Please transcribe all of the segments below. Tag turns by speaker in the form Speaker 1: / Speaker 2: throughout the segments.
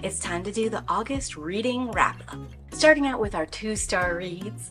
Speaker 1: It's time to do the August reading wrap-up. Starting out with our 2-star reads.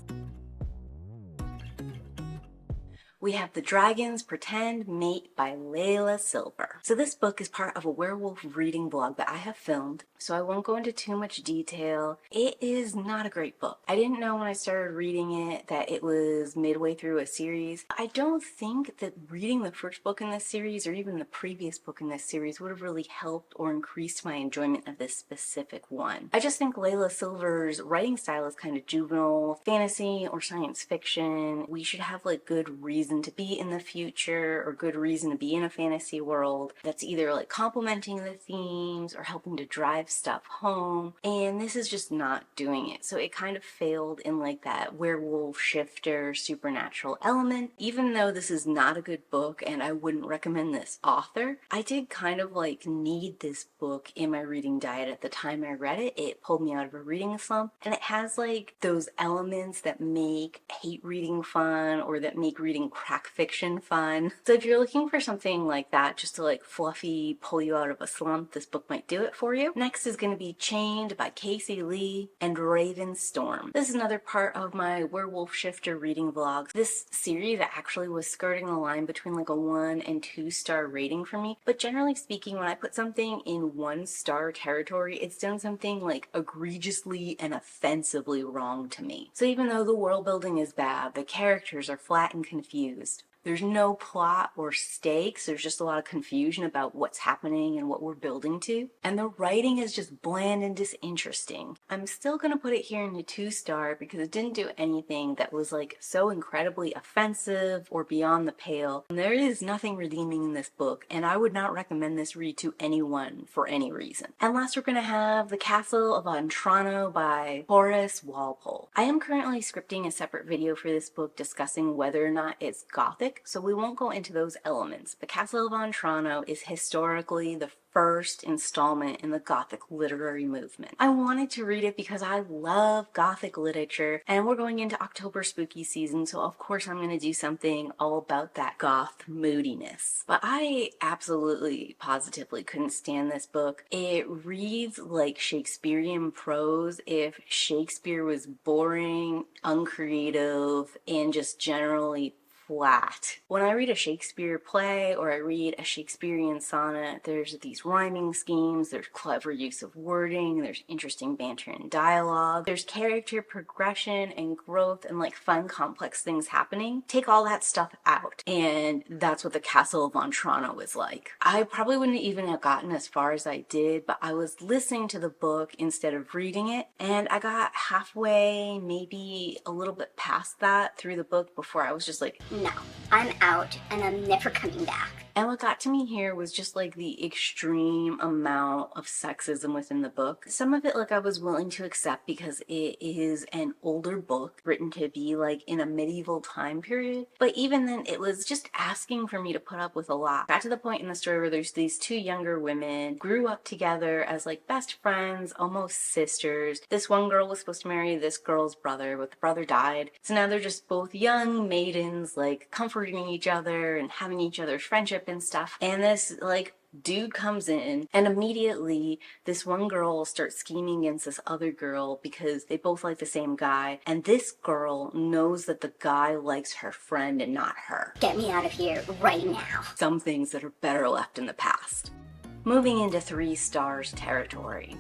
Speaker 1: We have The Dragons Pretend Mate by Layla Silver. So this book is part of a werewolf reading vlog that I have filmed, so I won't go into too much detail. It is not a great book. I didn't know when I started reading it that it was midway through a series. I don't think that reading the first book in this series or even the previous book in this series would have really helped or increased my enjoyment of this specific one. I just think Layla Silver's writing style is kind of juvenile, fantasy, or science fiction. We should have like good reason to be in the future or good reason to be in a fantasy world that's either like complementing the themes or helping to drive stuff home, and this is just not doing it. So it kind of failed in like that werewolf shifter supernatural element. Even though this is not a good book and I wouldn't recommend this author, I did kind of like need this book in my reading diet at the time I read it. It pulled me out of a reading slump, and it has like those elements that make hate reading fun or that make reading crack fiction fun. So if you're looking for something like that, just to like fluffy pull you out of a slump, this book might do it for you. Next is going to be Chained by Casey Lee and Raven Storm. This is another part of my werewolf shifter reading vlogs. This series actually was skirting the line between like a 1 and 2-star rating for me, but generally speaking, when I put something in 1-star territory, it's done something like egregiously and offensively wrong to me. So even though the world building is bad, the characters are flat and confused. There's no plot or stakes, there's just a lot of confusion about what's happening and what we're building to. And the writing is just bland and disinteresting. I'm still gonna put it here in a 2-star because it didn't do anything that was like so incredibly offensive or beyond the pale. And there is nothing redeeming in this book, and I would not recommend this read to anyone for any reason. And last we're gonna have The Castle of Antrano by Horace Walpole. I am currently scripting a separate video for this book discussing whether or not it's gothic, so we won't go into those elements. The Castle of Antrano is historically the first installment in the Gothic literary movement. I wanted to read it because I love Gothic literature, and we're going into October spooky season, so of course I'm going to do something all about that goth moodiness. But I absolutely, positively couldn't stand this book. It reads like Shakespearean prose if Shakespeare was boring, uncreative, and just generally flat. When I read a Shakespeare play or I read a Shakespearean sonnet, there's these rhyming schemes, there's clever use of wording, there's interesting banter and dialogue, there's character progression and growth and like fun complex things happening. Take all that stuff out, and that's what The Castle of Antrano is like. I probably wouldn't even have gotten as far as I did, but I was listening to the book instead of reading it, and I got halfway, maybe a little bit past that through the book before I was just like,
Speaker 2: no, I'm out and I'm never coming back.
Speaker 1: And what got to me here was just like the extreme amount of sexism within the book. Some of it like I was willing to accept because it is an older book written to be like in a medieval time period. But even then it was just asking for me to put up with a lot. Got to the point in the story where there's these 2 younger women, grew up together as like best friends, almost sisters. This one girl was supposed to marry this girl's brother, but the brother died. So now they're just both young maidens like comforting each other and having each other's friendship and stuff. And this like dude comes in, and immediately this one girl starts scheming against this other girl because they both like the same guy, and this girl knows that the guy likes her friend and not her.
Speaker 2: Get me out of here right now.
Speaker 1: Some things that are better left in the past. Moving into 3 stars territory.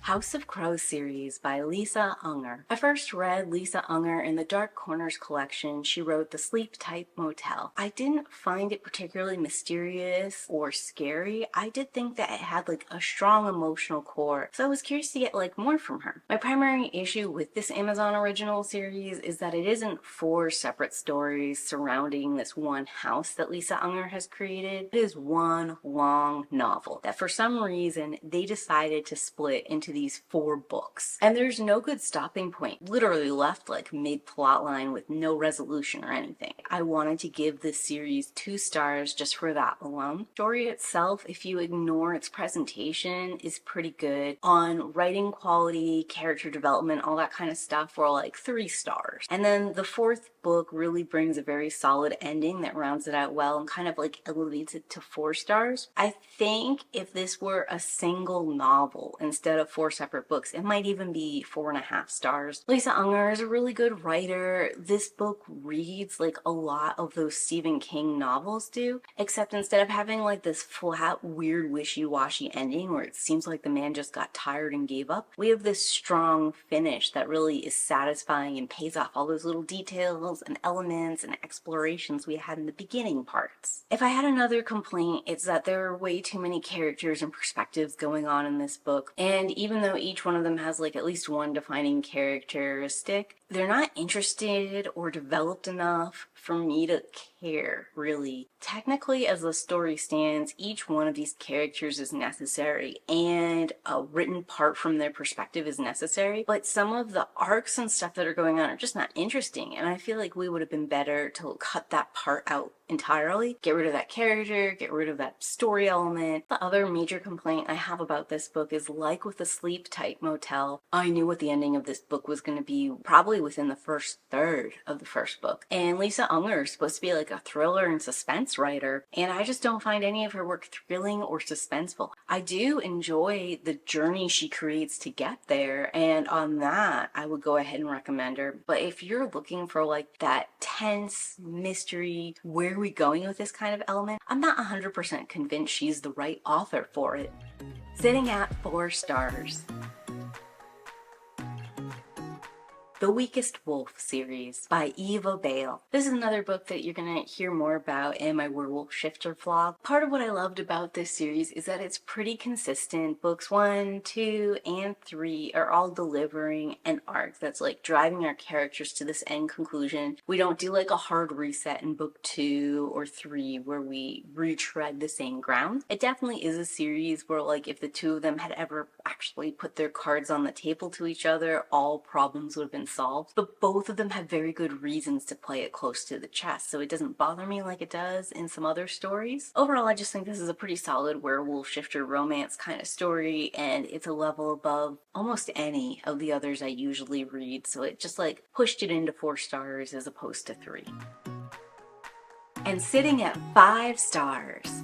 Speaker 1: House of Crows series by Lisa Unger. I first read Lisa Unger in the Dark Corners collection. She wrote The Sleep Type Motel. I didn't find it particularly mysterious or scary. I did think that it had like a strong emotional core, so I was curious to get like more from her. My primary issue with this Amazon original series is that it isn't 4 separate stories surrounding this one house that Lisa Unger has created. It is one long novel that for some reason they decided to split into these 4 books. And there's no good stopping point. Literally left like mid-plot line with no resolution or anything. I wanted to give this series 2 stars just for that alone. Story itself, if you ignore its presentation, is pretty good. On writing quality, character development, all that kind of stuff, we're like 3 stars. And then the 4th book really brings a very solid ending that rounds it out well and kind of like elevates it to 4 stars. I think if this were a single novel instead of 4 separate books, it might even be 4.5 stars. Lisa Unger is a really good writer. This book reads like a lot of those Stephen King novels do, except instead of having like this flat, weird, wishy-washy ending where it seems like the man just got tired and gave up, we have this strong finish that really is satisfying and pays off all those little details and elements and explorations we had in the beginning parts. If I had another complaint, it's that there are way too many characters and perspectives going on in this book, and even though each one of them has like at least one defining characteristic, they're not interested or developed enough for me to care, really. Technically, as the story stands, each one of these characters is necessary, and a written part from their perspective is necessary, but some of the arcs and stuff that are going on are just not interesting, and I feel like we would have been better to cut that part out entirely. Get rid of that character, get rid of that story element. The other major complaint I have about this book is, like with the Sleep Tight Motel, I knew what the ending of this book was going to be probably within the first third of the first book. And Lisa Unger is supposed to be like a thriller and suspense writer, and I just don't find any of her work thrilling or suspenseful. I do enjoy the journey she creates to get there, and on that, I would go ahead and recommend her. But if you're looking for like that tense mystery, where are we going with this kind of element, I'm not 100% convinced she's the right author for it. Sitting at 4 stars. The Weakest Wolf series by Eva Bale. This is another book that you're going to hear more about in my Werewolf Shifter vlog. Part of what I loved about this series is that it's pretty consistent. Books 1, 2, and 3 are all delivering an arc that's like driving our characters to this end conclusion. We don't do like a hard reset in book 2 or 3 where we retread the same ground. It definitely is a series where like if the two of them had ever actually put their cards on the table to each other, all problems would have been solved, but both of them have very good reasons to play it close to the chest, so it doesn't bother me like it does in some other stories. Overall, I just think this is a pretty solid werewolf shifter romance kind of story, and it's a level above almost any of the others I usually read, so it just like pushed it into 4 stars as opposed to 3. And sitting at 5 stars,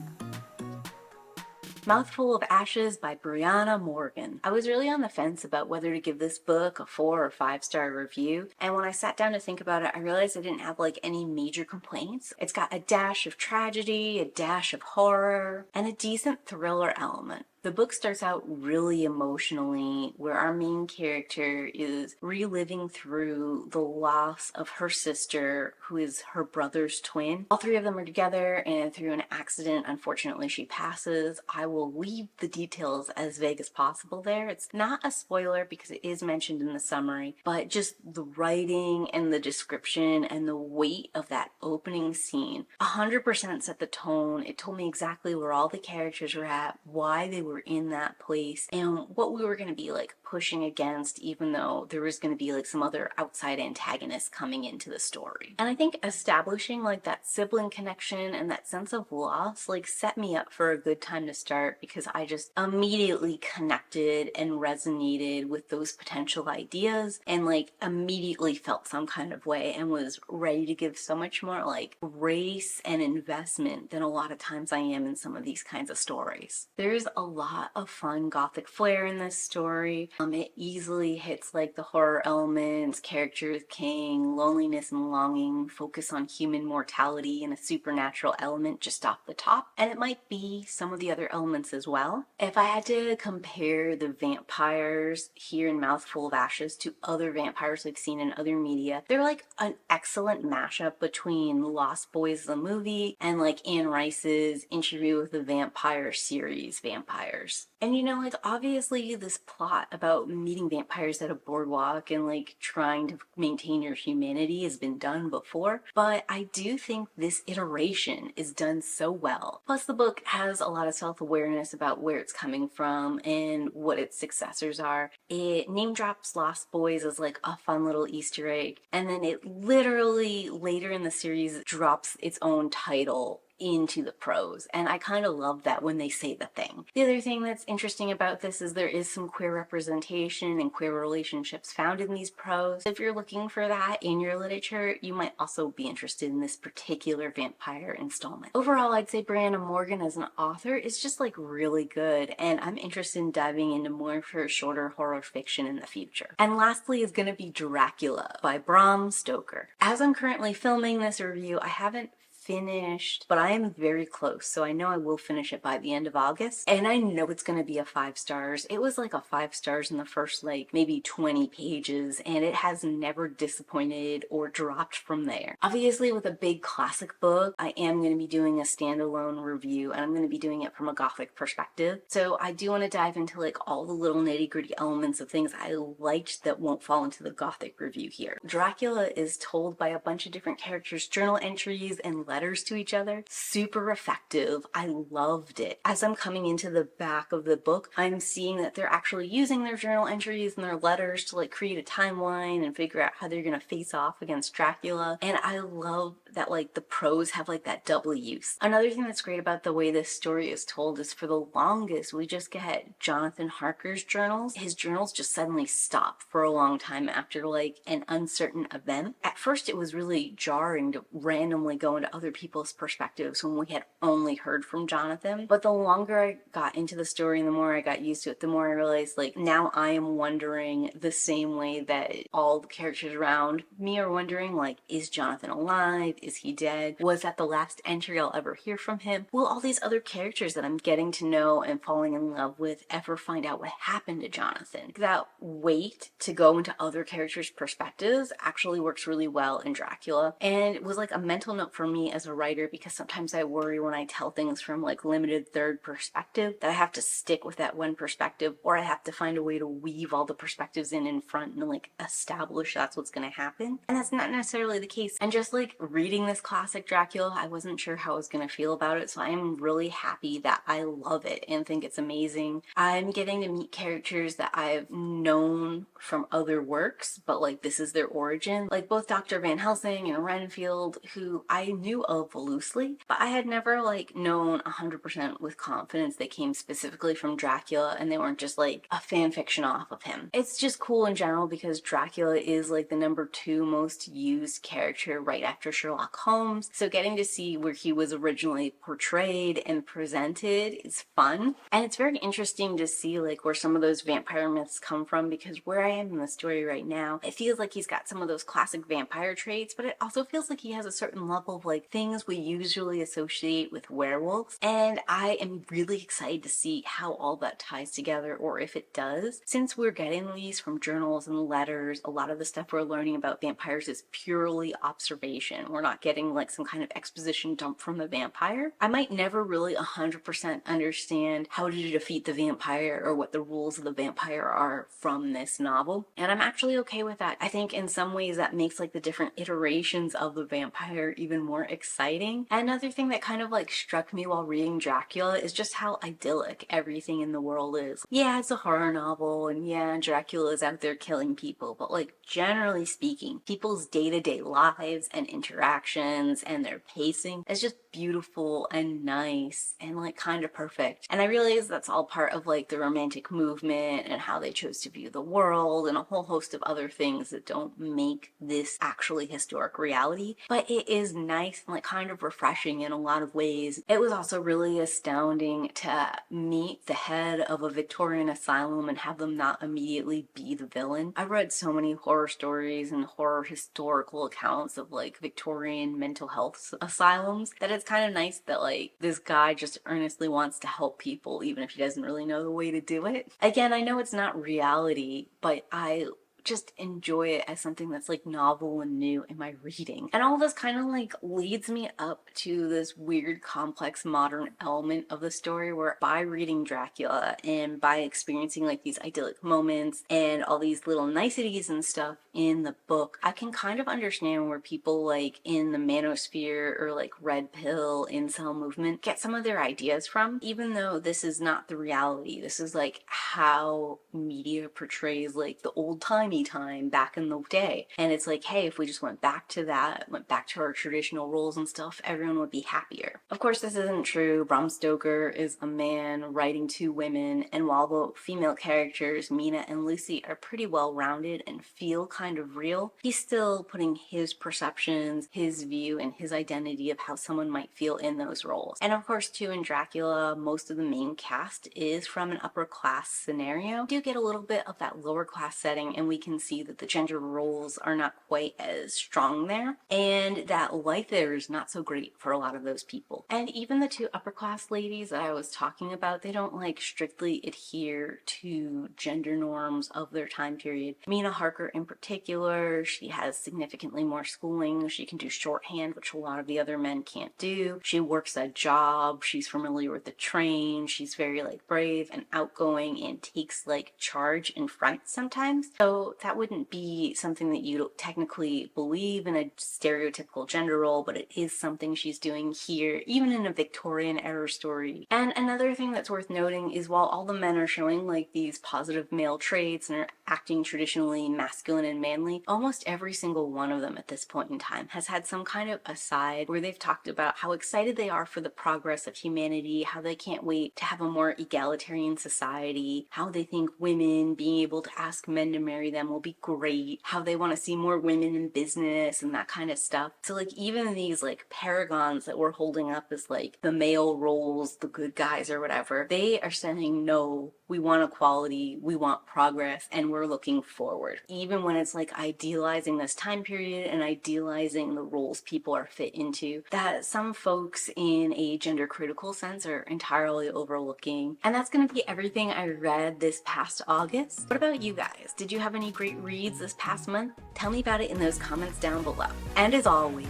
Speaker 1: Mouthful of Ashes by Brianna Morgan. I was really on the fence about whether to give this book a 4 or 5-star review, and when I sat down to think about it, I realized I didn't have like any major complaints. It's got a dash of tragedy, a dash of horror, and a decent thriller element. The book starts out really emotionally, where our main character is reliving through the loss of her sister, who is her brother's twin. All 3 of them are together, and through an accident, unfortunately, she passes. I will leave the details as vague as possible there. It's not a spoiler because it is mentioned in the summary, but just the writing and the description and the weight of that opening scene 100% set the tone. It told me exactly where all the characters were at, why they were in that place, and what we were going to be like pushing against, even though there was going to be like some other outside antagonists coming into the story. And I think establishing like that sibling connection and that sense of loss like set me up for a good time to start, because I just immediately connected and resonated with those potential ideas and like immediately felt some kind of way and was ready to give so much more like grace and investment than a lot of times I am in some of these kinds of stories. There's a lot of fun gothic flair in this story. It easily hits like the horror elements, character king, loneliness and longing, focus on human mortality and a supernatural element just off the top, and it might be some of the other elements as well. If I had to compare the vampires here in Mouthful of Ashes to other vampires we've seen in other media, they're like an excellent mashup between Lost Boys the movie and like Anne Rice's Interview with the Vampire series vampires. And you know, like obviously this plot about about meeting vampires at a boardwalk and like trying to maintain your humanity has been done before, but I do think this iteration is done so well. Plus, the book has a lot of self-awareness about where it's coming from and what its successors are. It name drops Lost Boys as like a fun little Easter egg, and then it literally later in the series drops its own title into the prose, and I kind of love that when they say the thing. The other thing that's interesting about this is there is some queer representation and queer relationships found in these prose. If you're looking for that in your literature, you might also be interested in this particular vampire installment. Overall, I'd say Brianna Morgan as an author is just like really good, and I'm interested in diving into more of her shorter horror fiction in the future. And lastly is going to be Dracula by Bram Stoker. As I'm currently filming this review, I haven't finished, but I am very close, so I know I will finish it by the end of August, and I know it's going to be a 5 stars. It was like a 5 stars in the first like maybe 20 pages, and it has never disappointed or dropped from there. Obviously, with a big classic book, I am going to be doing a standalone review, and I'm going to be doing it from a gothic perspective, so I do want to dive into like all the little nitty-gritty elements of things I liked that won't fall into the gothic review here. Dracula is told by a bunch of different characters' journal entries and letters to each other. Super effective. I loved it. As I'm coming into the back of the book, I'm seeing that they're actually using their journal entries and their letters to like create a timeline and figure out how they're gonna face off against Dracula. And I love that like the prose have like that double use. Another thing that's great about the way this story is told is for the longest we just get Jonathan Harker's journals. His journals just suddenly stop for a long time after like an uncertain event. At first it was really jarring to randomly go into other people's perspectives when we had only heard from Jonathan. But the longer I got into the story and the more I got used to it, the more I realized like now I am wondering the same way that all the characters around me are wondering, like, is Jonathan alive? Is he dead? Was that the last entry I'll ever hear from him? Will all these other characters that I'm getting to know and falling in love with ever find out what happened to Jonathan? That weight to go into other characters' perspectives actually works really well in Dracula, and it was like a mental note for me as a writer, because sometimes I worry when I tell things from like limited third perspective that I have to stick with that one perspective, or I have to find a way to weave all the perspectives in front and like establish that's what's going to happen. And that's not necessarily the case. And just like reading this classic Dracula, I wasn't sure how I was going to feel about it, so I'm really happy that I love it and think it's amazing. I'm getting to meet characters that I've known from other works, but like this is their origin. Like both Dr. Van Helsing and Renfield, who I knew of loosely, but I had never like known 100% with confidence they came specifically from Dracula and they weren't just like a fan fiction off of him. It's just cool in general because Dracula is like the #2 most used character right after Sherlock Holmes, so getting to see where he was originally portrayed and presented is fun. And it's very interesting to see like where some of those vampire myths come from, because where I am in the story right now, it feels like he's got some of those classic vampire traits, but it also feels like he has a certain level of like things we usually associate with werewolves. And I am really excited to see how all that ties together, or if it does. Since we're getting these from journals and letters, a lot of the stuff we're learning about vampires is purely observation. We're not getting like some kind of exposition dump from the vampire. I might never really 100% understand how to defeat the vampire or what the rules of the vampire are from this novel, and I'm actually okay with that. I think in some ways that makes like the different iterations of the vampire even more exciting. And another thing that kind of like struck me while reading Dracula is just how idyllic everything in the world is. Yeah, it's a horror novel, and yeah, Dracula is out there killing people, but like generally speaking, people's day-to-day lives and interactions and their pacing is just beautiful and nice and like kind of perfect. And I realize that's all part of like the romantic movement and how they chose to view the world and a whole host of other things that don't make this actually historic reality, but it is nice and like kind of refreshing in a lot of ways. It was also really astounding to meet the head of a Victorian asylum and have them not immediately be the villain. I've read so many horror stories and horror historical accounts of like Victorian mental health asylums that it's kind of nice that like this guy just earnestly wants to help people even if he doesn't really know the way to do it. Again, I know it's not reality, but I just enjoy it as something that's like novel and new in my reading. And all of this kind of like leads me up to this weird, complex, modern element of the story where by reading Dracula and by experiencing like these idyllic moments and all these little niceties and stuff in the book, I can kind of understand where people like in the manosphere or like red pill incel movement get some of their ideas from, even though this is not the reality. This is like how media portrays like the old-timey time back in the day. And it's like, hey, if we just went back to that, went back to our traditional roles and stuff, everyone would be happier. Of course, this isn't true. Bram Stoker is a man writing two women, and while the female characters, Mina and Lucy, are pretty well-rounded and feel kind of real, he's still putting his perceptions, his view, and his identity of how someone might feel in those roles. And of course, too, in Dracula, most of the main cast is from an upper class scenario. We do get a little bit of that lower class setting, and we can see that the gender roles are not quite as strong there, and that life there is not so great for a lot of those people. And even the two upper class ladies that I was talking about, they don't like strictly adhere to gender norms of their time period. Mina Harker in particular, she has significantly more schooling. She can do shorthand, which a lot of the other men can't do. She works a job. She's familiar with the train. She's very like brave and outgoing and takes like charge in front sometimes. So that wouldn't be something that you technically believe in a stereotypical gender role, but it is something she's doing here, even in a Victorian era story. And another thing that's worth noting is while all the men are showing like these positive male traits and are acting traditionally masculine and manly, almost every single one of them at this point in time has had some kind of aside where they've talked about how excited they are for the progress of humanity, how they can't wait to have a more egalitarian society, how they think women being able to ask men to marry them will be great, how they want to see more women in business and that kind of stuff. So like even these like paragons that we're holding up as like the male roles, the good guys or whatever, they are saying no, we want equality, we want progress, and we're looking forward. Even when it's like idealizing this time period and idealizing the roles people are fit into, that some folks in a gender critical sense are entirely overlooking. And that's gonna be everything I read this past August. What about you guys? Did you have any great reads this past month? Tell me about it in those comments down below. And as always,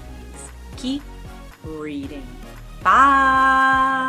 Speaker 1: keep reading. Bye!